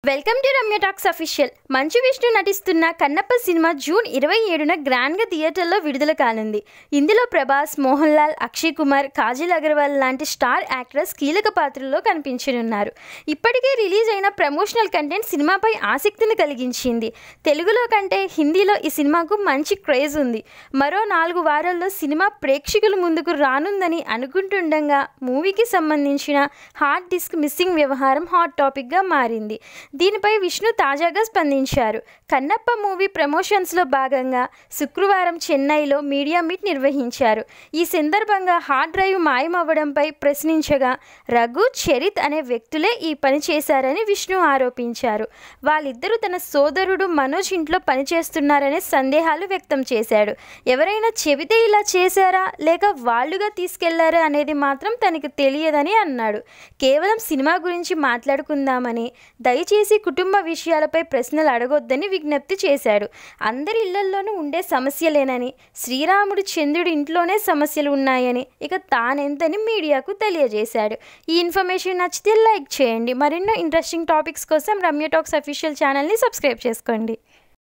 Welcome to Ramya talks official. Manchu Vishnu నటిస్తున్న Kannappa cinema June 27న గ్రాండ్గా థియేటర్లో విడుదల కానుంది. ఇందులో ప్రభాస్, మోహన్ లాల్, అక్షయ్ కుమార్, కాజల్ అగర్వాల్ లాంటి స్టార్ యాక్టర్స్ కీలక పాత్రల్లో కనిపించనున్నారు. ఇప్పటికే రిలీజ్ అయిన ప్రమోషనల్ కంటెంట్ సినిమాపై ఆసక్తిని కలిగించింది. తెలుగులో కంటే హిందీలో ఈ సినిమాకు మంచి క్రేజ్ ఉంది. మరో 4 వారాల్లో సినిమా ప్రేక్షకుల ముందుకు రానుందని అనుకుంటుండగా మూవీకి సంబంధించిన హార్డ్ డిస్క్ మిస్సింగ్ వ్యవహారం హాట్ టాపిక్గా మారింది. దీనిపై విష్ణు తాజాగా స్పందించారు. కన్నప్ప మూవీ ప్రమోషన్స్లో భాగంగా శుక్రవారం చెన్నైలో మీడియా మీట్ నిర్వహించారు. ఈ సందర్భంగా హార్డ్ డ్రైవ్ మాయమవ్వడంపై ప్రశ్నించగా రఘు, చరిత్ అనే వ్యక్తులే ఈ పని చేశారని విష్ణు ఆరోపించారు. వాళ్ళిద్దరూ తన సోదరుడు మనోజ్ ఇంట్లో పనిచేస్తున్నారనే సందేహాలు వ్యక్తం చేశాడు. ఎవరైనా చెబితే ఇలా చేశారా లేక వాళ్ళుగా తీసుకెళ్లారా అనేది మాత్రం తనకు తెలియదని అన్నాడు. కేవలం సినిమా గురించి మాట్లాడుకుందామని, దయచేసి కుటుంబ విషయాలపై ప్రశ్నలు అడగొద్దని విజ్ఞప్తి చేశాడు. అందరి ఇళ్లల్లోనూ ఉండే సమస్యలేనని, శ్రీరాముడు చంద్రుడి ఇంట్లోనే సమస్యలు ఉన్నాయని, ఇక తానెంతని మీడియాకు తెలియజేశాడు. ఈ ఇన్ఫర్మేషన్ నచ్చితే లైక్ చేయండి. మరెన్నో ఇంట్రెస్టింగ్ టాపిక్స్ కోసం రమ్య టాక్స్ అఫీషియల్ ఛానల్ని సబ్స్క్రైబ్ చేసుకోండి.